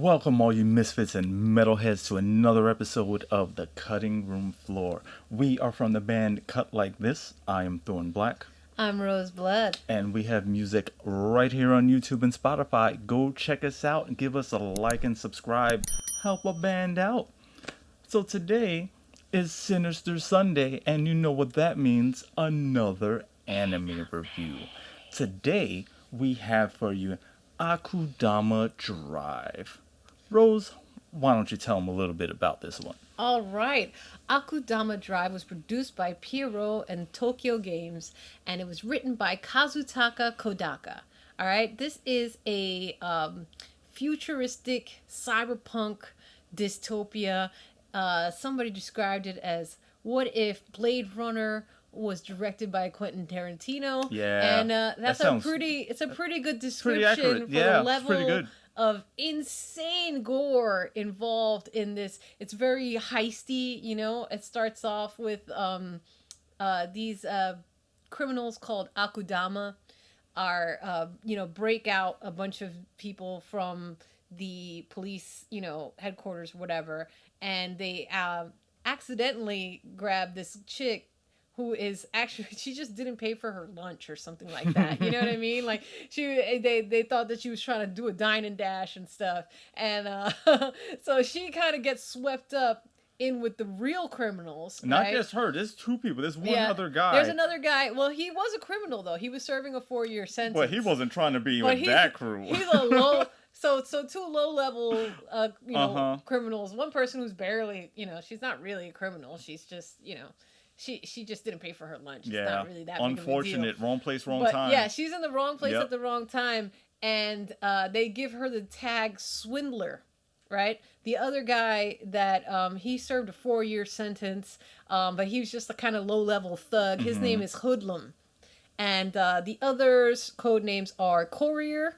Welcome, all you misfits and metalheads, to another episode of the Cutting Room Floor. We are from the band Cut Like This. I am Thorn Black. I'm Rose Blood. And we have music right here on YouTube and Spotify. Go check us out and give us a like and subscribe. Help a band out. So today is Sinister Sunday, and you know what that means. Another anime review. Today we have for you Akudama Drive. Rose, why don't you tell them a little bit about this one? All right. Akudama Drive was produced by Pierrot and Too Kyo Games, and it was written by Kazutaka Kodaka. All right. This is a futuristic cyberpunk dystopia. Somebody described it as, what if Blade Runner was directed by Quentin Tarantino? Yeah, and it's a pretty good description for the level of insane gore involved in this. It's very heisty, you know. It starts off with these criminals called Akudama are break out a bunch of people from the police, headquarters, whatever, and they accidentally grab this chick who is actually, she just didn't pay for her lunch or something like that. You know what I mean? Like, they thought that she was trying to do a dine and dash and stuff. And so she kind of gets swept up in with the real criminals. Not right? just her. There's two people. There's one other guy. There's another guy. Well, he was a criminal, though. He was serving a 4-year sentence. But he wasn't trying to be with that crew. He's a low... So two low-level, criminals. One person who's barely, she's not really a criminal. She's just, She just didn't pay for her lunch. Yeah, it's not really that unfortunate. Big of a deal. Wrong place, wrong time. Yeah, she's in the wrong place at the wrong time, and they give her the tag swindler, right? The other guy that he served a 4-year sentence, but he was just a kind of low-level thug. His name is Hoodlum, and the others' code names are Courier,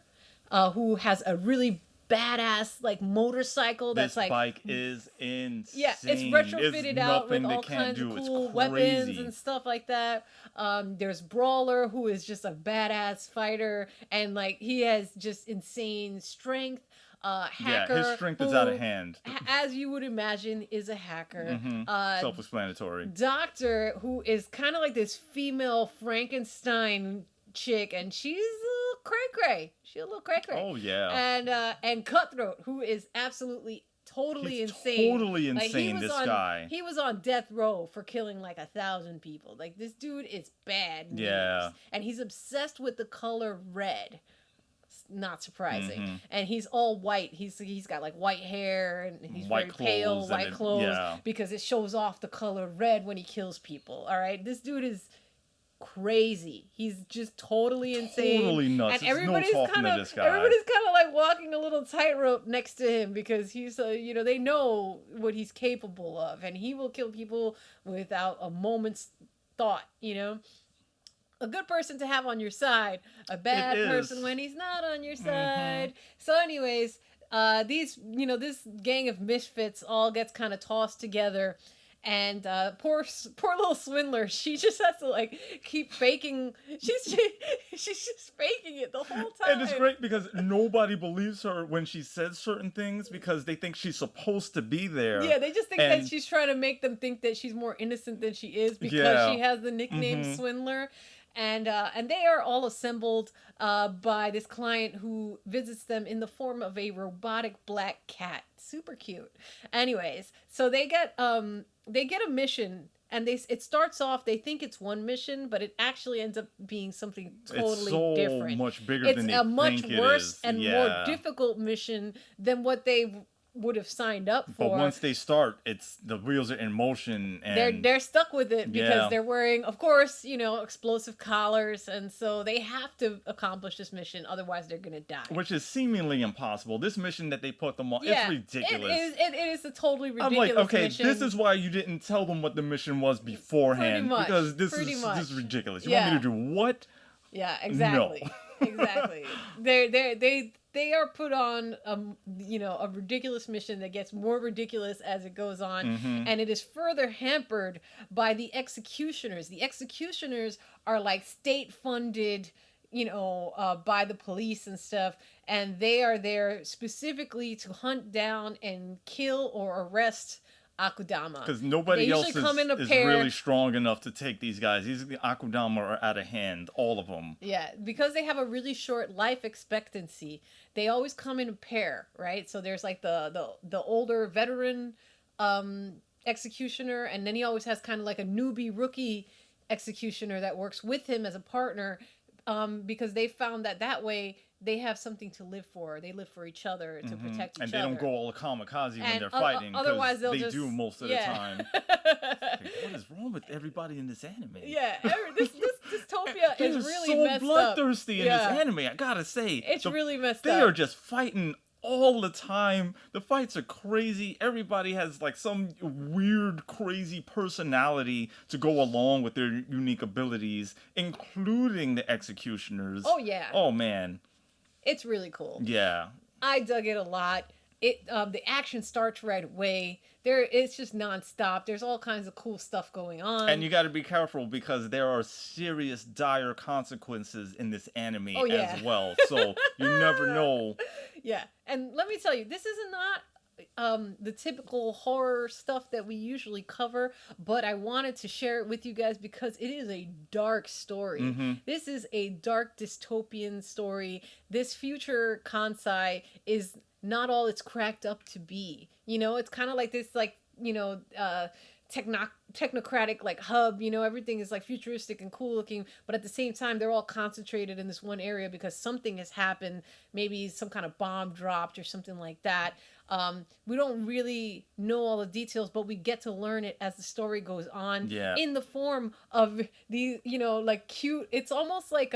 who has a really badass motorcycle that's this bike is insane. Yeah, it's retrofitted out with all kinds of cool weapons and stuff like that. There's Brawler, who is just a badass fighter, and he has just insane strength. Hacker, his strength is out of hand, as you would imagine, is a hacker. Self-explanatory. Doctor, who is kind of like this female Frankenstein chick, and she's cray-cray. She's a little cray-cray. Oh, yeah. And Cutthroat, who is absolutely totally insane. Totally insane, guy. He was on death row for killing 1,000 people. This dude is bad news. Yeah. And he's obsessed with the color red. Not surprising. And he's all white. He's got white hair, and he's very pale, white clothes, because it shows off the color red when he kills people. All right? This dude is crazy. He's just totally insane. Totally nuts. And everybody's kind of walking a little tightrope next to him, because he's they know what he's capable of, and he will kill people without a moment's thought. A good person to have on your side, a bad person when he's not on your side. So anyways, this gang of misfits all gets kind of tossed together. And poor little swindler, she just has to keep faking. She's just faking it the whole time. And it's great because nobody believes her when she says certain things, because they think she's supposed to be there. Yeah, they just think that she's trying to make them think that she's more innocent than she is, because she has the nickname Swindler. And they are all assembled by this client who visits them in the form of a robotic black cat. Super cute. Anyways, so they get a mission, and it starts off, they think it's one mission, but it actually ends up being something totally different. It's so much bigger than they think it is. It's a much worse and more difficult mission than what they would have signed up for. But once they start, the wheels are in motion, and they're stuck with it, because they're wearing, of course, explosive collars, and so they have to accomplish this mission, otherwise they're gonna die. Which is seemingly impossible. This mission that they put them on, it's ridiculous. It is a totally ridiculous I'm okay, mission. this is why you didn't tell them what the mission was beforehand, because this is ridiculous. You want me to do what? Yeah, exactly. No. Exactly. They are put on a ridiculous mission that gets more ridiculous as it goes on, and it is further hampered by the executioners. The executioners are state-funded by the police and stuff, and they are there specifically to hunt down and kill or arrest Akudama. Because nobody They else usually come in a is pair. really strong enough to take these guys. These Akudama are out of hand, all of them. Yeah, because they have a really short life expectancy. They always come in a pair, right? So there's like the older veteran executioner, and then he always has kind of like a newbie rookie executioner that works with him as a partner, because they found that way they have something to live for. They live for each other to protect each other. And they don't go all kamikaze when they're fighting. Otherwise, they'll they just do most of the time. What is wrong with everybody in this anime? Yeah, this dystopia is really so messed bloodthirsty up. in this anime. I gotta say, It's really messed up. They are just fighting all the time. The fights are crazy. Everybody has like some weird, crazy personality to go along with their unique abilities, including the executioners. Oh yeah. Oh man. It's really cool. Yeah. I dug it a lot. The action starts right away. It's just nonstop. There's all kinds of cool stuff going on. And you got to be careful because there are serious, dire consequences in this anime as well. So you never know. Yeah, and let me tell you, this is not the typical horror stuff that we usually cover, but I wanted to share it with you guys because it is a dark story. Mm-hmm. This is a dark dystopian story. This future Kansai is not all it's cracked up to be. It's kind of like this, technocratic like hub. Everything is like futuristic and cool looking, but at the same time they're all concentrated in this one area because something has happened. Maybe some kind of bomb dropped or something like that. We don't really know all the details, but we get to learn it as the story goes on. Yeah. In the form of these, like cute. It's almost like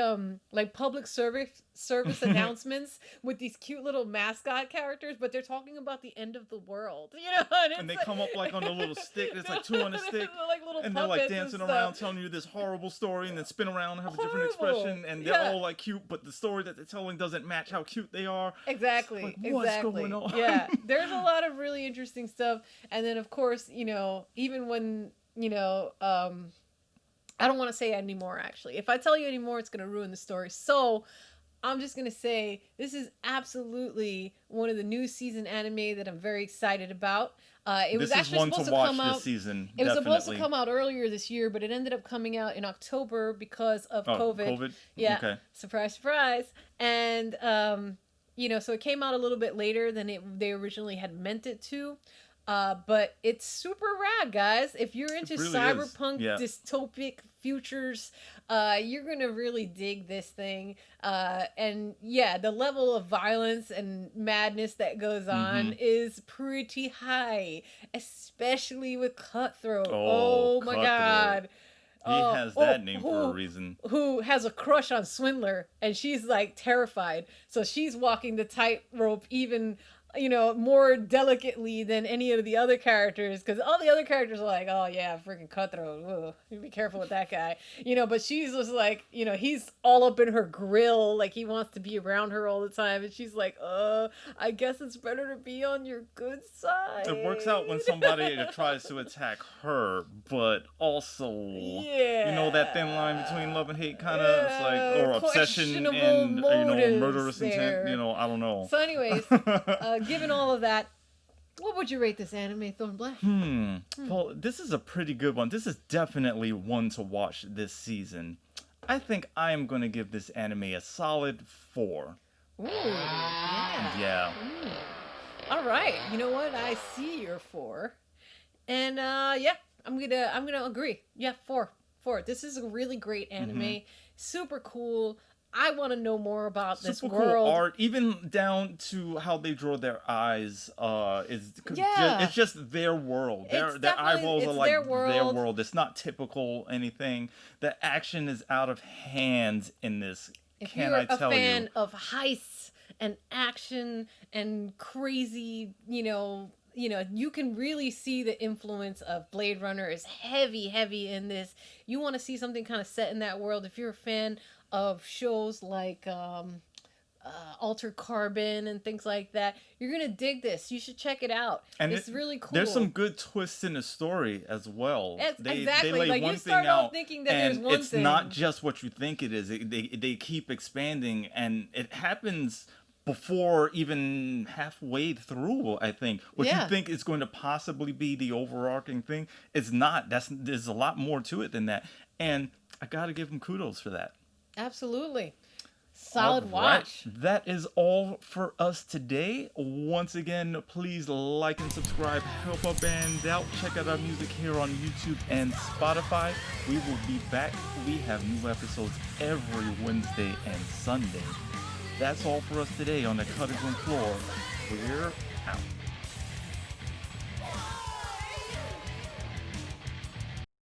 public service announcements with these cute little mascot characters, but they're talking about the end of the world. And they come up like on a little stick. There's like two on a stick, like little and they're like dancing around, telling you this horrible story, and then spin around and have a different expression, and they're all like cute, but the story that they're telling doesn't match how cute they are. Exactly. Like, what's going on? Yeah. There's a lot of really interesting stuff. And then, of course, even when, I don't want to say anymore, actually. If I tell you anymore, it's going to ruin the story. So I'm just going to say this is absolutely one of the new season anime that I'm very excited about. It was actually supposed to come out this season. It was supposed to come out earlier this year, but it ended up coming out in October because of COVID. Yeah. Okay. Surprise, surprise. And, so it came out a little bit later than they originally had meant it to. But it's super rad, guys. If you're into really cyberpunk dystopic futures, you're gonna really dig this thing. And the level of violence and madness that goes on is pretty high, especially with Cutthroat. Oh my god. He has that name for a reason. Who has a crush on Swindler, and she's like terrified. So she's walking the tightrope even, more delicately than any of the other characters, because all the other characters are like, oh yeah, freaking Cutthroat. Ugh, you be careful with that guy. But she's just like, he's all up in her grill, like he wants to be around her all the time, and she's like, I guess it's better to be on your good side. It works out when somebody tries to attack her, but also, that thin line between love and hate, kind of, it's like, or obsession and murderous intent. I don't know. So, anyways. Given all of that, what would you rate this anime, Thorn Black? Well, this is a pretty good one. This is definitely one to watch this season. I think I am going to give this anime a solid 4. Ooh, yeah. Yeah. All right. You know what? I see your 4. And I'm gonna agree. Yeah, 4. This is a really great anime. Super cool. I want to know more about this world. Super cool art, even down to how they draw their eyes. It's just their world. Their eyeballs are like their world. It's not typical anything. The action is out of hand in this. If you're a fan of heists and action and crazy, you can really see the influence of Blade Runner is heavy in this. You want to see something kind of set in that world. If you're a fan of shows like Altered Carbon and things like that. You're gonna dig this. You should check it out. And it's really cool. There's some good twists in the story as well. Exactly. They lay like one you start thing out, off thinking that and there's one it's thing. not just what you think it is. They keep expanding, and it happens before even halfway through. I think what you think is going to possibly be the overarching thing, it's not. There's a lot more to it than that, and I gotta give them kudos for that. Absolutely. Solid watch. That is all for us today. Once again, please like and subscribe. Help our band out. Check out our music here on YouTube and Spotify. We will be back. We have new episodes every Wednesday and Sunday. That's all for us today on the cutting room floor. We're out.